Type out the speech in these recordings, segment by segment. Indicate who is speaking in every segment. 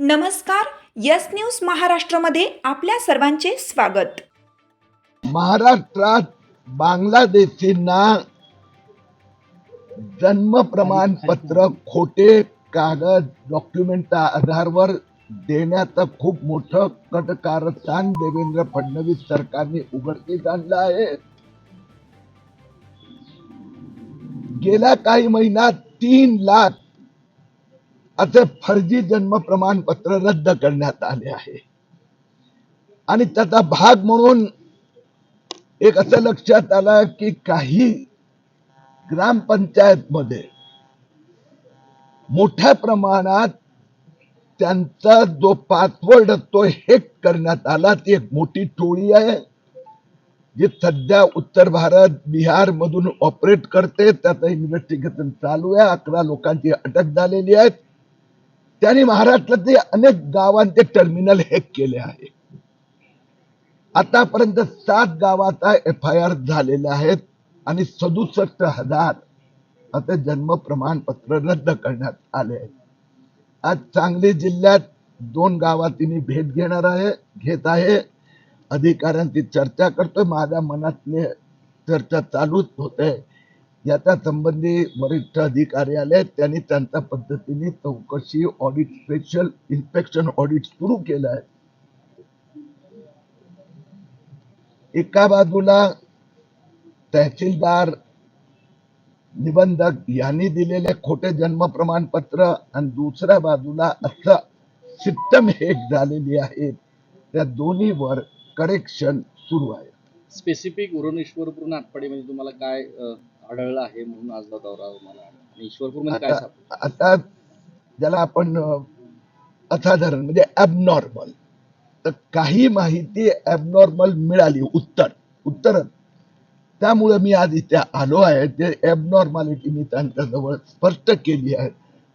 Speaker 1: नमस्कार. Yes news महाराष्ट्रामध्ये आपल्या सर्वांचे स्वागत.
Speaker 2: महाराष्ट्रात बांगलादेशींना जन्म प्रमाणपत्र खोटे कागद डॉक्युमेंटच्या आधारावर देण्याचं खूप मोठं कारस्थान देवेंद्र फडणवीस सरकारने उघडकीस आणलं आहे. गेल्या काही महिन्यात 3 लाख असे फर्जी जन्म प्रमाणपत्र रद्द करण्यात आले आहे आणि त्याचा भाग म्हणून एक असं लक्षात आलं की काही ग्रामपंचायत मध्ये मोठ्या प्रमाणात त्यांचा जो पासवर्ड तो हॅक करण्यात आला. ती एक मोठी टोळी आहे जी सध्या उत्तर भारत बिहार मधून ऑपरेट करते. त्याचं इन्व्हेस्टिगेशन चालू आहे. 11 लोकांची अटक झालेली आहे. त्यांनी महाराष्ट्रातील अनेक गावांचे टर्मिनल हॅक केले आहे. आतापर्यंत 7 गावाचा FIR झालेला आहेत आणि 67,000 असे जन्म प्रमाणपत्र रद्द करण्यात आले आहेत. आज सांगली जिल्ह्यात 2 गावात मी भेट घेत आहे. अधिकाऱ्यांची चर्चा करतोय. माझ्या मनातले चर्चा चालूच होते. याच्या संबंधी वरिष्ठ अधिकारी आले. त्यांनी त्यांच्या पद्धतीने चौकशी ऑडिट स्पेशल इन्स्पेक्शन ऑडिट सुरू केलं आहे. एका बाजूला तहसीलदार निबंधक यांनी दिलेले खोटे जन्म प्रमाणपत्र आणि दुसऱ्या बाजूला असं सिस्टम हॅक झालेली आहे. त्या दोन्हीवर करेक्शन सुरू आहे.
Speaker 3: स्पेसिफिक उरण ईश्वरपूर नाटपाडी म्हणजे तुम्हाला काय आढळलं आहे म्हणून आज दौरा मला आणि ईश्वरपूर मध्ये काय
Speaker 2: आता ज्याला आपण असाधारण म्हणजे ॲबनॉर्मल, तर काही माहिती ॲबनॉर्मल मिळाली उत्तर त्यामुळे मी आज इथे आलो आहे. ते ॲबनॉर्मॅलिटी मी त्यांच्याजवळ स्पष्ट केली आहे.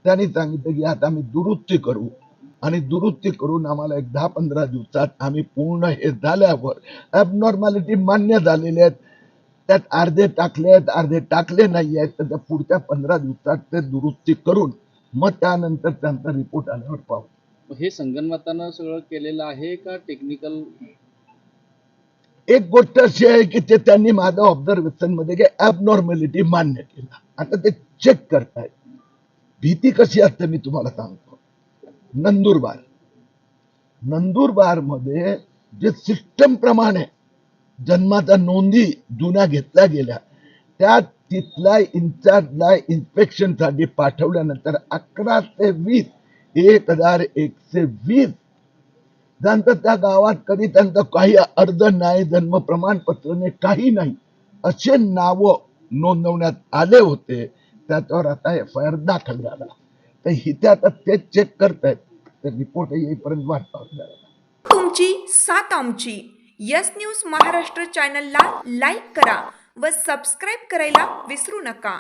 Speaker 2: त्यांनी सांगितलं की आता आम्ही दुरुस्ती करू आणि दुरुस्ती करून आम्हाला एक 10-15 दिवसात आम्ही पूर्ण हे झाल्यावर ॲबनॉर्मॅलिटी मान्य झालेले आहेत. त्यात अर्धे टाकले आहेत, अर्धे टाकले नाही आहेत. तर त्या पुढच्या 15 दिवसात ते दुरुस्ती करून मग त्यानंतर त्यांचा रिपोर्ट आल्यावर पाहू.
Speaker 3: हे संगणमतानं सगळं केलेलं आहे का टेक्निकल?
Speaker 2: एक गोष्ट अशी आहे की ते त्यांनी माझ्या ऑब्झर्वेशन मध्ये की ॲबनॉर्मॅलिटी मान्य केला. आता ते चेक करतायत. भीती कशी असते मी तुम्हाला सांगतो. नंदुरबार मध्ये जे सिस्टम प्रमाणे जन्माच्या नोंदी जुन्या घेतल्या गेल्या त्यात तिथला इन्चार्जला इन्स्पेक्शन साठी पाठवल्यानंतर 11 ते 20 1120 ज्यांचं त्या गावात कधी त्यांचं काही अर्ज नाही, जन्म प्रमाणपत्र नाही, काही नाही असे नाव नोंदवण्यात आले होते. त्याच्यावर आता FIR दाखल झाला. तर इथे आता ते चेक करतायत. तर रिपोर्ट येईपर्यंत वाट पाहत.
Speaker 1: तुमची साथ आमची. यस न्यूज महाराष्ट्र चॅनलला लाईक करा व सबस्क्राईब करायला विसरू नका.